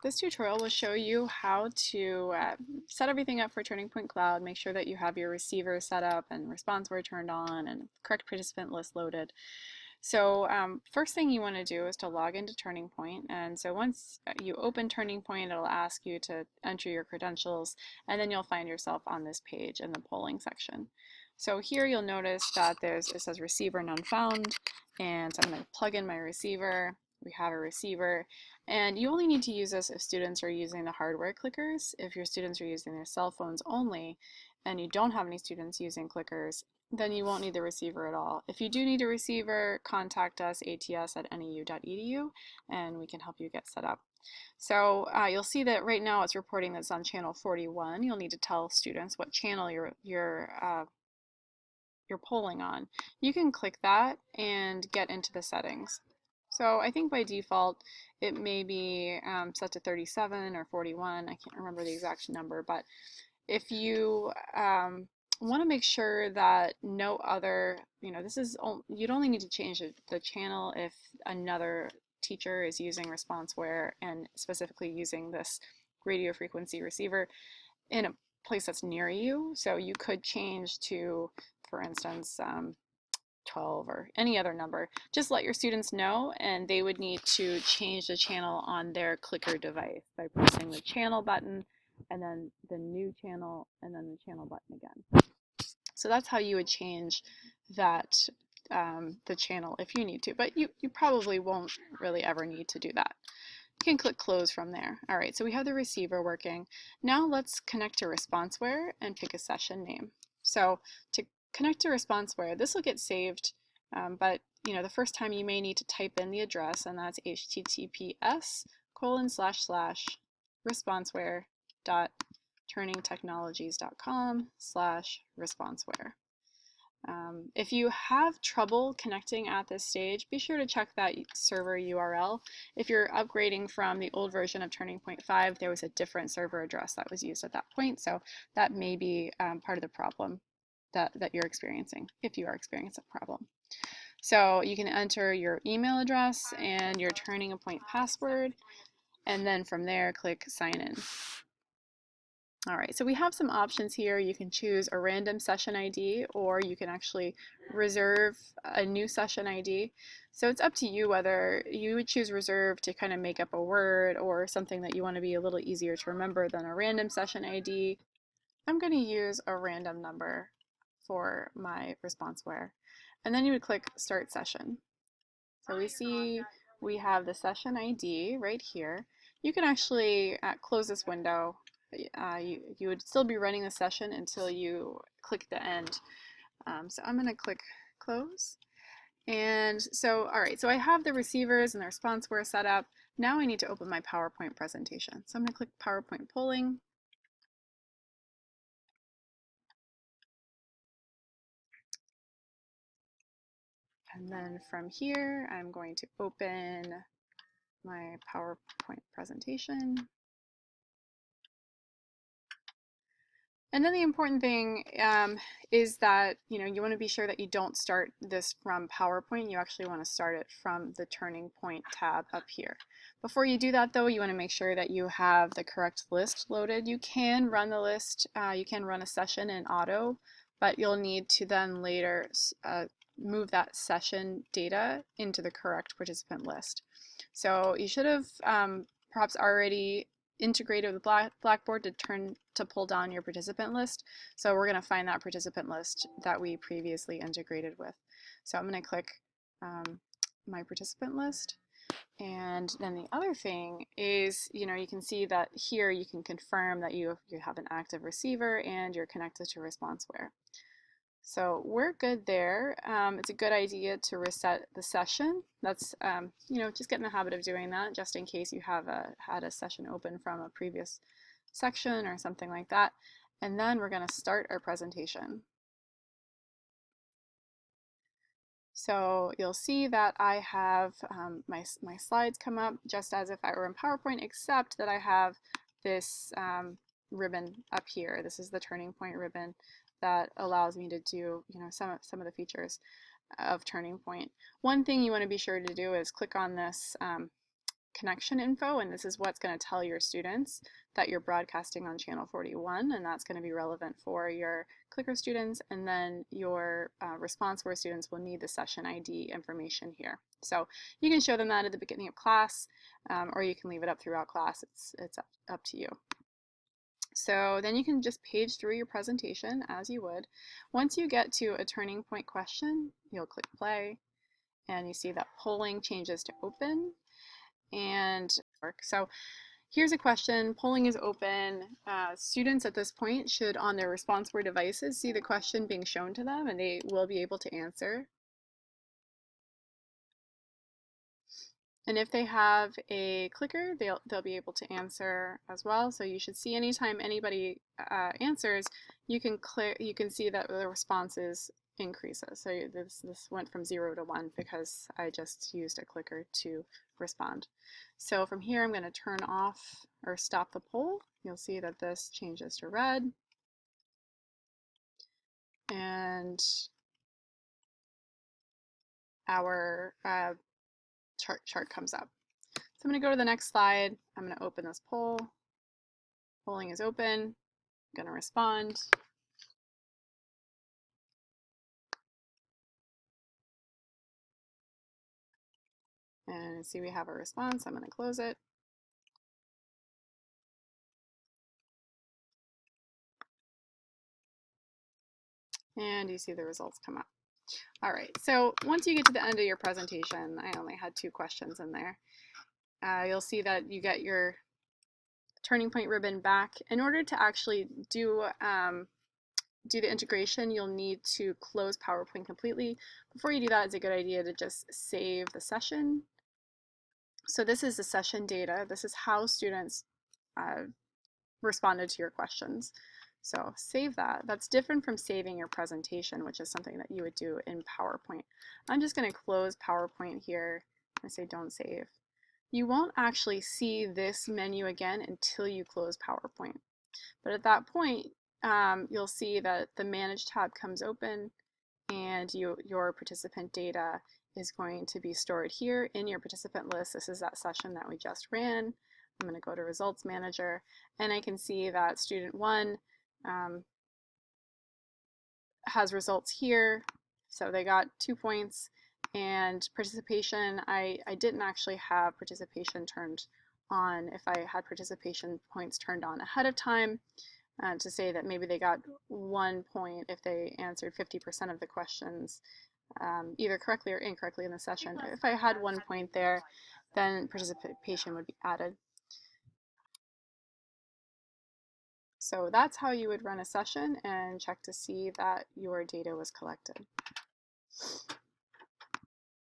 This tutorial will show you how to set everything up for TurningPoint Cloud, make sure that you have your receiver set up and responseware turned on and correct participant list loaded. So first thing you want to do is to log into TurningPoint, and so once you open TurningPoint, it'll ask you to enter your credentials, and then you'll find yourself on this page in the polling section. So here you'll notice that it says receiver none found, and so I'm going to plug in my receiver. We have a receiver, and you only need to use this if students are using the hardware clickers. If your students are using their cell phones only, and you don't have any students using clickers, then you won't need the receiver at all. If you do need a receiver, contact us, ats@neu.edu, and we can help you get set up. So you'll see that right now it's reporting that it's on channel 41. You'll need to tell students what channel you're polling on. You can click that and get into the settings. So I think by default it may be set to 37 or 41. I can't remember the exact number, but if you want to make sure that no other, you'd only need to change the channel if another teacher is using responseware and specifically using this radio frequency receiver in a place that's near you. So you could change to, for instance, 12 or any other number. Just let your students know, and they would need to change the channel on their clicker device by pressing the channel button and then the new channel and then the channel button again. So that's how you would change that, the channel if you need to, but you probably won't really ever need to do that. You can click close from there. All right, so we have the receiver working. Now let's connect to responseware and pick a session name. So to connect to responseware, this will get saved, but the first time you may need to type in the address, and that's https://responseware.turningtechnologies.com/responseware. If you have trouble connecting at this stage, be sure to check that server URL. If you're upgrading from the old version of TurningPoint 5, there was a different server address that was used at that point, so that may be part of the problem that you're experiencing, if you are experiencing a problem. So you can enter your email address and your TurningPoint password, and then from there click sign in. All right, so we have some options here. You can choose a random session ID, or you can actually reserve a new session ID. So it's up to you whether you would choose reserve to kind of make up a word or something that you want to be a little easier to remember than a random session ID. I'm going to use a random number for my responseware. And then you would click start session. So we see we have the session ID right here. You can actually close this window. You would still be running the session until you click the end. So I'm going to click close. And so, all right, so I have the receivers and the responseware set up. Now I need to open my PowerPoint presentation. So I'm going to click PowerPoint polling. And then from here, I'm going to open my PowerPoint presentation. And then the important thing is that you want to be sure that you don't start this from PowerPoint. You actually want to start it from the TurningPoint tab up here. Before you do that, though, you want to make sure that you have the correct list loaded. You can run the list, you can run a session in auto, but you'll need to then later move that session data into the correct participant list. So you should have perhaps already integrated with Blackboard to pull down your participant list. So we're going to find that participant list that we previously integrated with. So I'm going to click my participant list. And then the other thing is, you can see that here you can confirm that you have an active receiver and you're connected to responseware. So we're good there. It's a good idea to reset the session. That's, just get in the habit of doing that just in case you have had a session open from a previous section or something like that. And then we're going to start our presentation. So you'll see that I have my slides come up just as if I were in PowerPoint, except that I have this ribbon up here. This is the TurningPoint ribbon that allows me to do some of the features of TurningPoint. One thing you want to be sure to do is click on this connection info, and this is what's going to tell your students that you're broadcasting on channel 41, and that's going to be relevant for your clicker students, and then your ResponseWare students will need the session ID information here. So you can show them that at the beginning of class, or you can leave it up throughout class. It's up to you. So then you can just page through your presentation as you would. Once you get to a turning point question, you'll click play, and you see that polling changes to open. And so here's a question. Polling is open. Students at this point should, on their ResponseWare devices, see the question being shown to them, and they will be able to answer. And if they have a clicker, they'll be able to answer as well. So you should see anytime anybody answers, you can see that the responses increases. So this went from 0 to 1 because I just used a clicker to respond. So from here, I'm going to turn off or stop the poll. You'll see that this changes to red. And our chart comes up. So I'm going to go to the next slide. I'm going to open this poll. Polling is open. I'm going to respond. And see we have a response. I'm going to close it. And you see the results come up. All right, so once you get to the end of your presentation, I only had 2 questions in there. You'll see that you get your turning point ribbon back. In order to actually do the integration, you'll need to close PowerPoint completely. Before you do that, it's a good idea to just save the session. So this is the session data. This is how students responded to your questions. So save that. That's different from saving your presentation, which is something that you would do in PowerPoint. I'm just going to close PowerPoint here and say don't save. You won't actually see this menu again until you close PowerPoint. But at that point, you'll see that the Manage tab comes open, and your participant data is going to be stored here in your participant list. This is that session that we just ran. I'm going to go to Results Manager, and I can see that student 1 has results here. So they got 2 points. And participation, I didn't actually have participation turned on. If I had participation points turned on ahead of time, to say that maybe they got 1 point if they answered 50% of the questions, either correctly or incorrectly in the session. If I had 1 point there, then participation would be added. So that's how you would run a session and check to see that your data was collected.